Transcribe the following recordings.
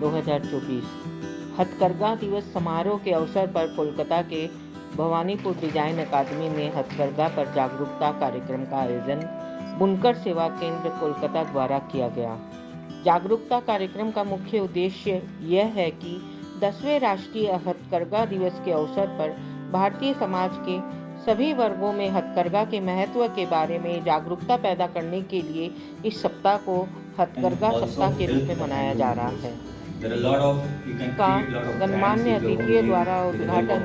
2024 हथकरघा दिवस समारोह के अवसर पर कोलकाता के भवानीपुर डिजाइन अकादमी में हथकरघा पर जागरूकता कार्यक्रम का आयोजन बुनकर सेवा केंद्र कोलकाता द्वारा किया गया। जागरूकता कार्यक्रम का मुख्य उद्देश्य यह है कि 10वें राष्ट्रीय हथकरघा दिवस के अवसर पर भारतीय समाज के सभी वर्गों में हथकरघा के महत्व के बारे में जागरूकता पैदा करने के लिए इस सप्ताह को हथकरघा सप्ताह के रूप में मनाया जा रहा है। का गणमान्य अतिथियों द्वारा उद्घाटन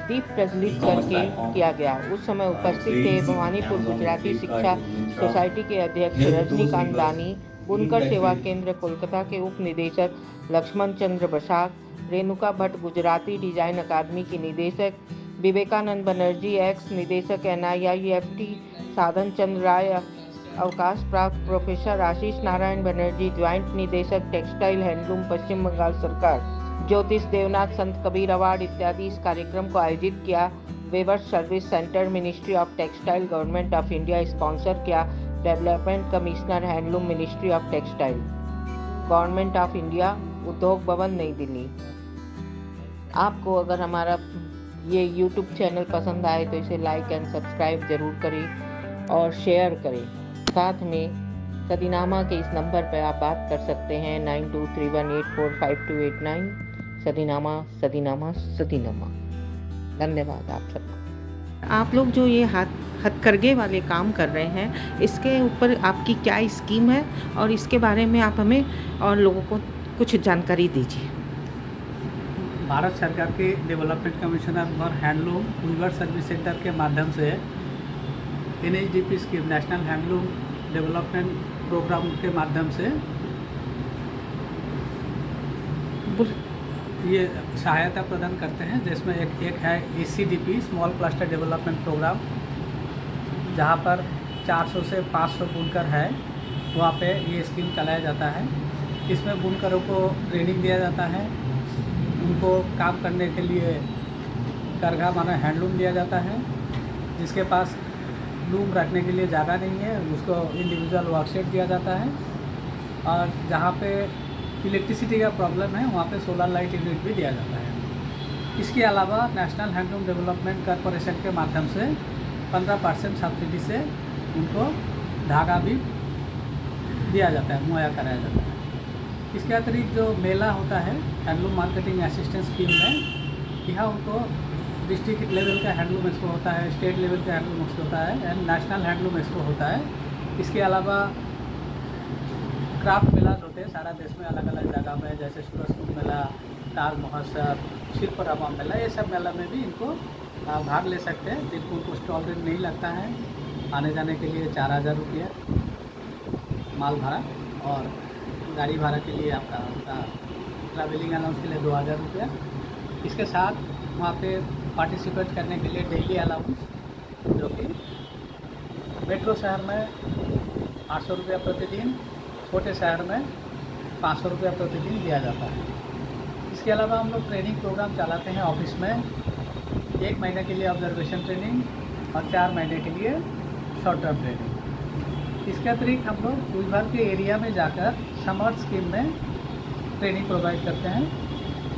दीप प्रज्वलित करके किया गया। उस समय उपस्थित थे भवानीपुर गुजराती शिक्षा सोसाइटी के अध्यक्ष रजनीकांत दानी, बुनकर सेवा केंद्र कोलकाता के उप निदेशक लक्ष्मण चंद्र बसाक, रेणुका भट्ट गुजराती डिजाइन अकादमी की निदेशक, विवेकानंद बनर्जी एक्स निदेशक NIIFT, साधन चंद्र राय अवकाश प्राप्त प्रोफेसर आशीष नारायण बनर्जी ज्वाइंट निदेशक टेक्सटाइल हैंडलूम पश्चिम बंगाल सरकार, ज्योतिष देवनाथ संत कबीर अवार्ड इत्यादि इस कार्यक्रम को आयोजित किया। Weavers service centre ministry of textile government of India sponsor किया। Development commissioner handloom ministry of textile government of India, Udyog Bhavan नई दिल्ली। आपको अगर हमारा ये YouTube चैनल पसंद आए तो इसे लाइक एंड सब्सक्राइब जरूर करें और शेयर करें। साथ में सदीनामा के इस नंबर पर आप बात कर सकते हैं 9231845289। सदीनामा सदीनामा सदीनामा। धन्यवाद आप सबको। आप लोग जो ये हथकरघे वाले काम कर रहे हैं, इसके ऊपर आपकी क्या स्कीम है और इसके बारे में आप हमें और लोगों को कुछ जानकारी दीजिए। भारत सरकार के development commissioner for handloom weaver service centre के माध्यम से NHDP scheme national handloom development programme के माध्यम से ये सहायता प्रदान करते हैं, जिसमें एक है ACDP small cluster development programme, जहाँ पर 400 से 500 बुनकर है, वहाँ पे ये स्कीम चलाया जाता है। इसमें बुनकरों को ट्रेनिंग दिया जाता है, उनको काम करने के लिए करघा माना हैंडलूम दिया जाता है। जिसके पास लूम रखने के लिए जगह नहीं है उसको इंडिविजुअल वर्कशॉप दिया जाता है, और जहाँ पे इलेक्ट्रिसिटी का प्रॉब्लम है वहाँ पे सोलर लाइट यूनिट भी दिया जाता है। इसके अलावा नेशनल हैंडलूम डेवलपमेंट कॉरपोरेशन के माध्यम से 15% सब्सिडी से उनको धागा भी दिया जाता है, मुहैया कराया जाता है। इसके अतिरिक्त जो मेला होता है हैंडलूम मार्केटिंग असिस्टेंस स्कीम में, यहाँ उनको डिस्ट्रिक्ट लेवल का हैंडलूम एक्सपो होता है, स्टेट लेवल का हैंडलूम एक्सपो होता है एंड नेशनल हैंडलूम एक्सपो होता है। इसके अलावा क्राफ्ट मेलाज होते हैं सारा देश में अलग अलग जगह में, जैसे सूरजकुंड मेला, ताज महोत्सव, शिल्परामा मेला, ये सब मेला में भी इनको भाग ले सकते हैं। जिनको उनको स्टॉल रेट नहीं लगता है, आने जाने के लिए 4000 रुपये माल भाड़ा, और गाड़ी भाड़ा के लिए आपका ट्रैवलिंग अलाउंस के लिए 2000 रुपया। इसके साथ वहाँ पे पार्टिसिपेट करने के लिए डेली अलाउंस, जो कि मेट्रो शहर में 800 रुपया प्रतिदिन, छोटे शहर में 500 रुपया प्रतिदिन दिया जाता है। इसके अलावा हम लोग ट्रेनिंग प्रोग्राम चलाते हैं ऑफिस में, 1 महीने के लिए ऑब्जर्वेशन ट्रेनिंग और 4 महीने के लिए शॉर्ट टर्म ट्रेनिंग। इसके अतिरिक्त हम लोग गुलबर्ग के एरिया में जाकर समर स्कीम में ट्रेनिंग प्रोवाइड करते हैं,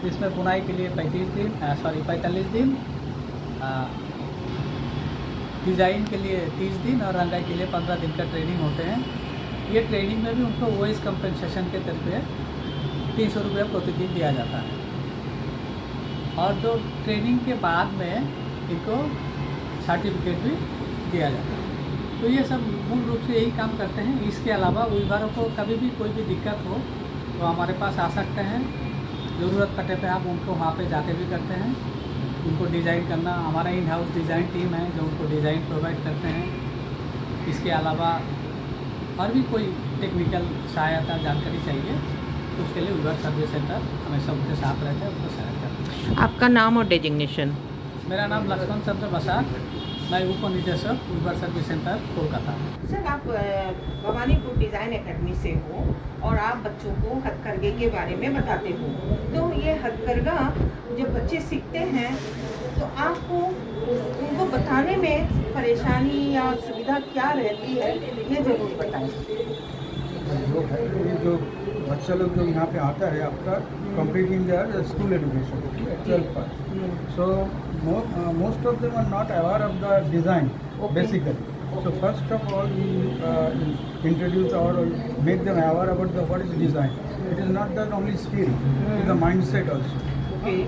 जिसमें बुनाई के लिए 45 दिन, डिज़ाइन के लिए 30 दिन और रंगाई के लिए 15 दिन का ट्रेनिंग होते हैं। ये ट्रेनिंग में भी उनको वॉइस कंपनसेशन के तौर पे 300 रुपया प्रतिदिन दिया जाता है, और जो ट्रेनिंग के बाद में इनको सर्टिफिकेट भी दिया जाता है। तो ये सब मूल रूप से यही काम करते हैं। इसके अलावा वीवरों को कभी भी कोई भी दिक्कत हो तो हमारे पास आ सकते हैं, ज़रूरत पड़ने पे आप उनको वहाँ पे जाके भी करते हैं। उनको डिज़ाइन करना, हमारा इन हाउस डिज़ाइन टीम है जो उनको डिज़ाइन प्रोवाइड करते हैं। इसके अलावा और भी कोई टेक्निकल सहायता जानकारी चाहिए तो उसके लिए वीवर सर्विस सेंटर हमेशा उनके साथ रहते हैं, उनको सहायता करते हैं। आपका नाम और डेजिग्नेशन? मेरा नाम लक्ष्मण चंद्र बसाक, मैं उप निदेशक weaver service centre Kolkata. Sir, आप भवानीपुर डिज़ाइन एकेडमी से हो और आप बच्चों को हथकरघे के बारे में बताते हो, तो ये हथकरघा जब बच्चे सीखते हैं तो आपको उनको बताने में परेशानी या सुविधा क्या रहती है, ये ज़रूर बताएं। जो बच्चा लोग जो यहाँ पे आता है आपका completing there school education 12th pass. So most of them are not aware of the design basically. So first of all, we introduce or make them aware about the what is design. It is not that only skill, it is the mindset also.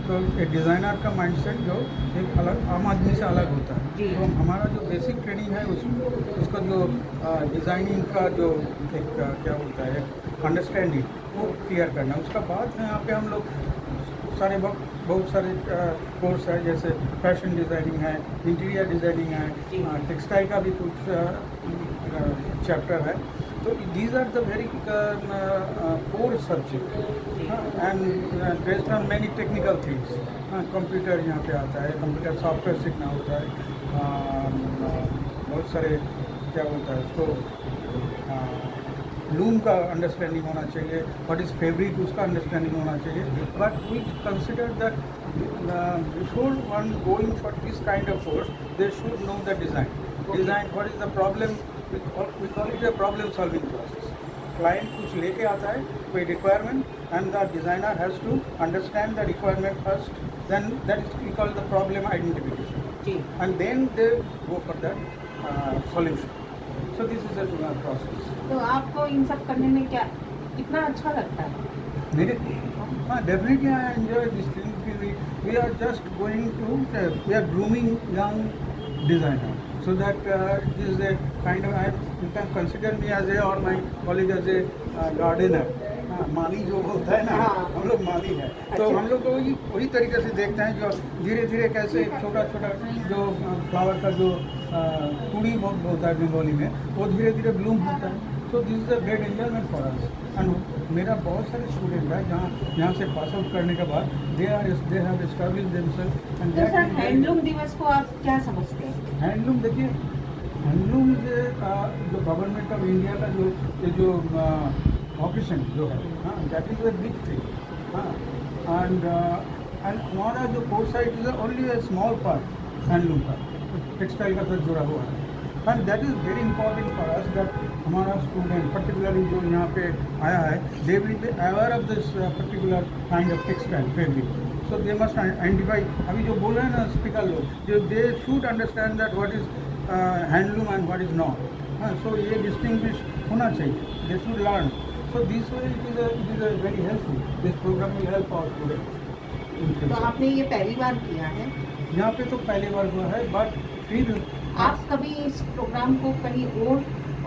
तो एक designer का mindset जो एक अलग आम आदमी से अलग होता है. तो हमारा जो बेसिक ट्रेनिंग है उसका जो डिज़ाइनिंग का जो एक क्या बोलता है अंडरस्टैंडिंग वो क्लियर करना. उसका बाद में यहाँ पे हम लोग बहुत सारे कोर्स है, जैसे फैशन डिज़ाइनिंग है, इंटीरियर डिज़ाइनिंग है, टेक्सटाइल का भी कुछ चैप्टर है. तो these are the very core subject and based on many technical things. Computer यहाँ पे आता है, कंप्यूटर सॉफ्टवेयर सीखना होता है, बहुत सारे क्या बोलता है उसको लूम का अंडरस्टैंडिंग होना चाहिए, व्हाट इज़ फैब्रिक उसका अंडरस्टैंडिंग होना चाहिए. But we consider that before one going for this kind of course they should know the design what is the problem. we call it a problem solving process. Client कुछ लेके आता है कोई requirement and the designer has to understand the requirement first, then that is we call the problem identification, and then they go for the solution. So this is a process. तो आपको इन सब करने में क्या कितना अच्छा लगता है? मेरे definitely I enjoy this thing. We are just going to we are grooming young designer. So that this is a kind of, you can consider me as a or my colleague as a gardener. माली जो होता है ना, हम लोग माली है. तो हम लोग तो वही तरीके से देखते हैं जो धीरे धीरे कैसे छोटा छोटा जो फ्लावर का जो कुड़ी होता है बंगाली में, वो धीरे धीरे ब्लूम होता है. तो this is a great enjoyment for us. And मेरा बहुत सारे स्टूडेंट है जहाँ यहाँ से पास आउट करने के बाद they have established themself. And तो सर हैंडलूम दिवस को आप क्या समझते हैं? हैंडलूम देखिए, हैंडलूम जो गवर्नमेंट ऑफ इंडिया का जो ऑपरेशन जो है, हाँ, that is a big thing. हाँ, एंड हमारा जो कोर्स है it is only a small part handloom का, टेक्सटाइल का साथ जुड़ा हुआ है. And that is very important for us that हमारा स्टूडेंट पर्टिकुलरली जो यहाँ पे आया है they will be aware of this particular kind of textile fabric. So they must identify. अभी जो बोल रहे हैं ना स्पीकर लोग, जो they should understand that what is handloom and what is not. So ये distinguish होना चाहिए. They should learn. So this way it is a very helpful. This program will help our students. तो आपने ये पहली बार किया है? यहाँ पे तो पहली बार हुआ है, बट फिर आप कभी इस प्रोग्राम को कहीं और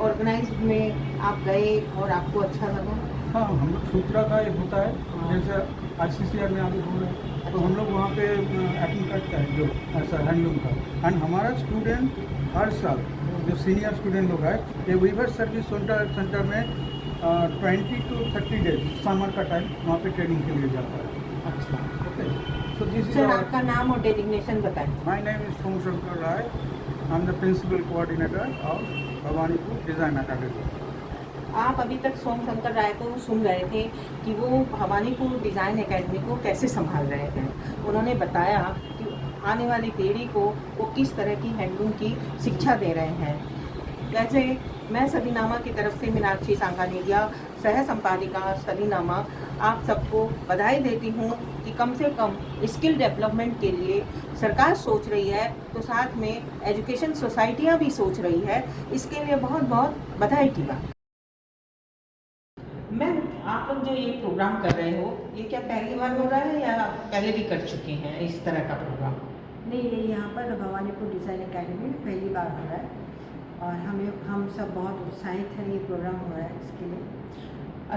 ऑर्गेनाइज में आप गए और आपको अच्छा लगा? हाँ, हम लोग सूत्रा का एक होता है, जैसे ICCR में अभी हो रहा है, तो हम लोग वहाँ पे अटेंड करते हैं जो ऐसा हैंडलूम का. एंड हमारा स्टूडेंट हर साल जो सीनियर स्टूडेंट लोग हैं ये वीवर सर्विस सेंटर में 20 to 30 डेज समर का टाइम वहाँ पे ट्रेनिंग के लिए जाता है. अच्छा, okay. So this is sir आपका नाम और डेजिग्नेशन बताएं. My name is Somshankar Roy. I am the principal coordinator of Bhawanipur design academy. आप अभी तक सोमशंकर राय को सुन रहे थे कि वो भवानीपुर डिज़ाइन एकेडमी को कैसे संभाल रहे हैं. उन्होंने बताया कि आने वाली पीढ़ी को वो किस तरह की हैंडलूम की शिक्षा दे रहे हैं. वैसे मैं सदीनामा की तरफ से मीनाक्षी सांगानेरिया सह संपादिका सदीनामा आप सबको बधाई देती हूँ कि कम से कम स्किल डेवलपमेंट के लिए सरकार सोच रही है, तो साथ में एजुकेशन सोसाइटियाँ भी सोच रही है. इसके लिए बहुत बहुत बधाई की बात. मैम, आप लोग जो ये प्रोग्राम कर रहे हो, ये क्या पहली बार हो रहा है या पहले भी कर चुके हैं इस तरह का प्रोग्राम? नहीं, ये यहाँ पर भवानीपुर डिज़ाइन एकेडमी में पहली बार हो रहा है और हम सब बहुत उत्साहित हैं. ये प्रोग्राम हो रहा है इसके लिए.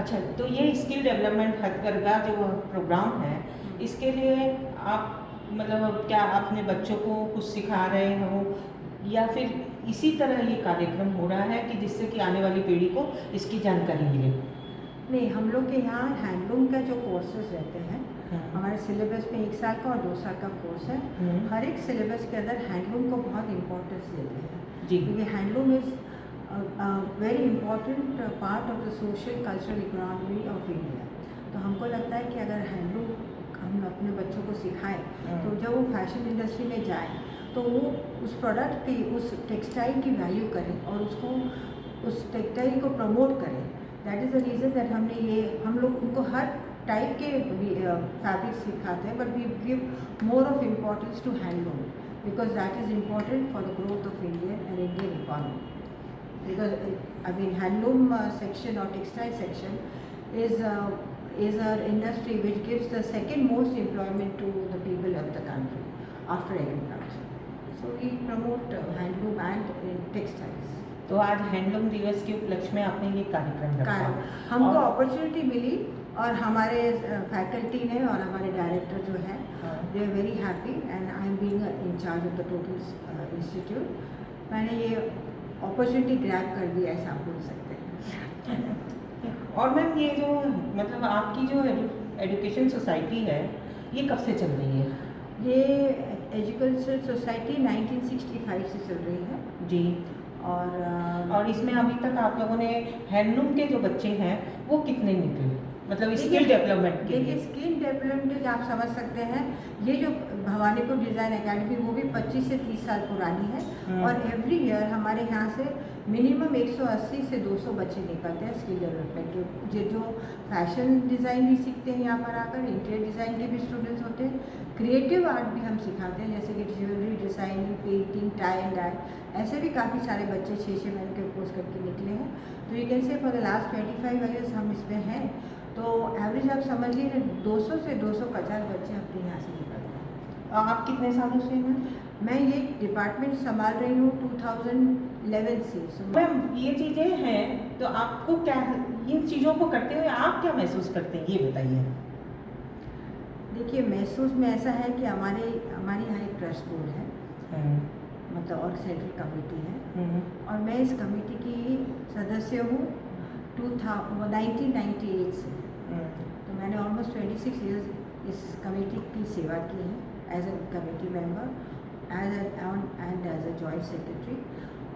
अच्छा, तो ये स्किल डेवलपमेंट हथकरघा जो प्रोग्राम है, इसके लिए आप मतलब क्या अपने बच्चों को कुछ सिखा रहे हो या फिर इसी तरह ये कार्यक्रम हो रहा है कि जिससे कि आने वाली पीढ़ी को इसकी जानकारी मिले? नहीं, हम लोग के यहाँ हैंडलूम का जो कोर्सेज रहते हैं, हमारे सिलेबस में 1 साल का और 2 साल का कोर्स है. हर एक सिलेबस के अंदर हैंडलूम को बहुत इम्पोर्टेंस देते हैं क्योंकि handloom is very important part of the social cultural economy of India. तो हमको लगता है कि अगर हैंडलूम हम अपने बच्चों को सिखाएं तो जब वो फैशन इंडस्ट्री में जाएं तो वो उस प्रोडक्ट की, उस टेक्सटाइल की वैल्यू करें और उसको उस टेक्सटाइल को प्रमोट करें. That is the reason that हमने ये हम लोग उनको हर टाइप के फैब्रिक सिखाते हैं, but we give more of importance to handloom because that is important for the growth of Indian economy. Because I mean handloom section or textile section is an industry which gives the second most employment to the people of the country after agriculture. So we promote handloom and textiles. तो आज handloom दिवस के उपलक्ष्य में आपने ये कार्यक्रम रखा. हमको अपॉर्चुनिटी मिली और हमारे फैकल्टी ने और हमारे डायरेक्टर जो है they are very happy and I am being in charge of the total institute. मैंने ये अपॉर्चुनिटी ग्रैब कर दी, ऐसा आप बोल सकते हैं. और मैम ये जो मतलब आपकी जो एजुकेशन सोसाइटी है ये कब से चल रही है? ये एजुकेशन सोसाइटी 1965 से चल रही है जी. और इसमें अभी तक आप लोगों ने हैंडलूम के जो बच्चे हैं वो कितने निकले, मतलब स्किल डेवलपमेंट के लिए? देखिए स्किल डेवलपमेंट आप समझ सकते हैं, ये जो भवानीपुर डिज़ाइन एकेडमी वो भी 25 से 30 साल पुरानी है और एवरी ईयर हमारे यहाँ से मिनिमम 180 से 200 बच्चे निकलते हैं स्किल डेवलपमेंट के, जो फैशन डिज़ाइन भी सीखते हैं यहाँ पर आकर, इंटीरियर डिज़ाइन के भी स्टूडेंट्स होते हैं, क्रिएटिव आर्ट भी हम सिखाते हैं जैसे कि jewellery designing, painting, tie and dye, ऐसे भी काफ़ी सारे बच्चे 6-6 महीने के कोर्स करके निकले हैं. तो you can say for the last 25 years हम इसमें हैं. तो एवरेज आप समझ लीजिए 200 से 250 बच्चे अपने यहाँ से निकलते हैं. आप कितने सालों से हैं? मैं ये डिपार्टमेंट संभाल रही हूँ 2011 से. मैम ये चीज़ें हैं तो आपको क्या, इन चीज़ों को करते हुए आप क्या महसूस करते हैं ये बताइए. देखिए महसूस में ऐसा है कि हमारे यहाँ एक ट्रस्ट बोर्ड है, मतलब और सेंट्रल कमेटी है और मैं इस कमेटी की सदस्य हूँ 1998 से. तो मैंने ऑलमोस्ट 26 ईयर्स इस कमेटी की सेवा की है as a committee member and as a joint secretary.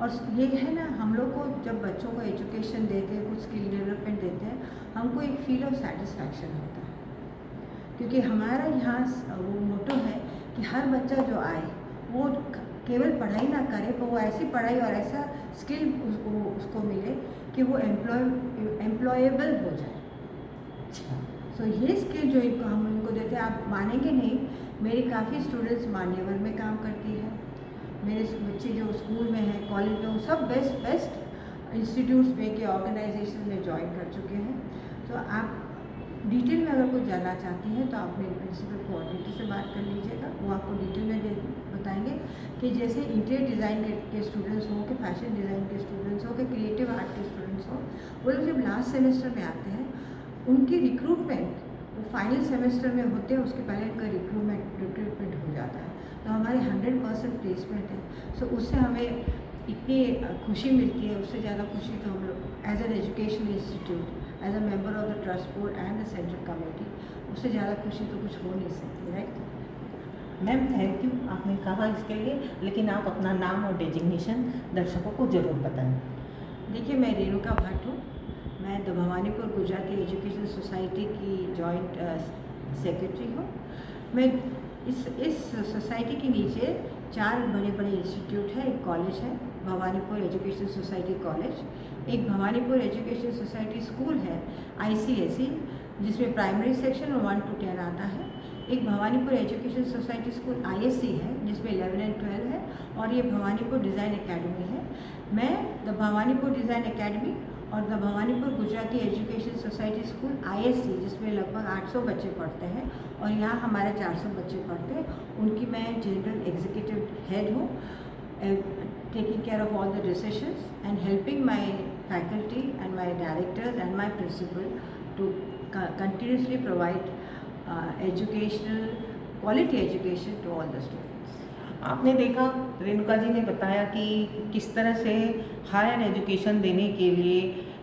और ये है ना, हम लोग को जब बच्चों को एजुकेशन देते हैं, कुछ स्किल डेवलपमेंट देते हैं, हमको एक फील ऑफ सेटिस्फैक्शन होता है, क्योंकि हमारा यहाँ वो मोटो है कि हर बच्चा जो आए वो केवल पढ़ाई ना करे, पर वो ऐसी पढ़ाई और ऐसा स्किल उसको मिले कि वो एम्प्लॉयबल हो जाए. सो ये स्किल जो हम उनको देते हैं, आप मानेंगे नहीं, मेरी काफ़ी स्टूडेंट्स मान्यवर में काम करती है, मेरे बच्चे जो स्कूल में हैं, कॉलेज में, वो सब बेस्ट इंस्टीट्यूट्स में के ऑर्गेनाइजेशन में ज्वाइन कर चुके हैं. तो आप डिटेल में अगर कुछ जानना चाहती हैं तो आप मेरे प्रिंसिपल कोऑर्डिनेटर से बात कर लीजिएगा, वो आपको डिटेल में बताएंगे कि जैसे इंटीरियर डिज़ाइन के स्टूडेंट्स हो, कि फैशन डिज़ाइन के स्टूडेंट्स हो, कि क्रिएटिव आर्ट के स्टूडेंट्स हो, वो लोग जब लास्ट सेमेस्टर में आते हैं उनकी रिक्रूटमेंट वो फाइनल सेमेस्टर में होते हैं, उसके पहले उनका रिक्रूटमेंट हो जाता है. तो हमारे 100% प्लेसमेंट है. सो उससे हमें इतनी खुशी मिलती है, उससे ज़्यादा खुशी तो हम लोग as an educational institute, as a member of the trust board and the central committee, उससे ज़्यादा खुशी तो कुछ हो नहीं सकती. राइट मैम, थैंक यू, आपने कहा इसके लिए, लेकिन आप अपना नाम और डेजिग्नेशन दर्शकों को ज़रूर बताएं. देखिए, मैं रेणुका भट्ट हूँ, मैं the Bhawanipur Gujarati education society की जॉइंट सेक्रेटरी हूँ. मैं इस सोसाइटी के नीचे 4 बड़े इंस्टीट्यूट है. एक कॉलेज है भवानीपुर एजुकेशन सोसाइटी कॉलेज, एक भवानीपुर एजुकेशन सोसाइटी स्कूल है ICSE जिसमें प्राइमरी सेक्शन 1 to 10 आता है, एक Bhawanipur education society school ISC है जिसमें 11 and 12 है, और ये भवानीपुर डिज़ाइन एकेडमी है. मैं द भवानीपुर डिज़ाइन एकेडमी और the Bhawanipur Gujarati education society school ISC जिसमें लगभग 800 बच्चे पढ़ते हैं और यहाँ हमारे 400 बच्चे पढ़ते हैं, उनकी मैं जनरल एग्जीक्यूटिव हेड हूँ, taking care of all the decisions and helping my faculty and my directors and my principal to continuously provide quality education to all the students. आपने देखा, रेणुका जी ने बताया कि किस तरह से हायर एजुकेशन देने के लिए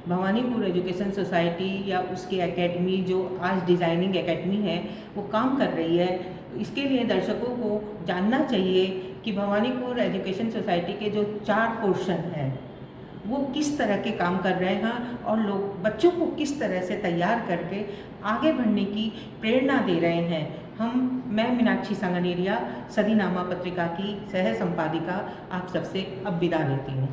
भवानीपुर एजुकेशन सोसाइटी या उसकी एकेडमी जो आज डिज़ाइनिंग एकेडमी है वो काम कर रही है. इसके लिए दर्शकों को जानना चाहिए कि भवानीपुर एजुकेशन सोसाइटी के जो 4 पोर्शन हैं वो किस तरह के काम कर रहे हैं और लोग बच्चों को किस तरह से तैयार करके आगे बढ़ने की प्रेरणा दे रहे हैं. मैं मीनाक्षी संगनेरिया, सदीनामा पत्रिका की सह संपादिका, आप सबसे अब विदा लेती हूँ.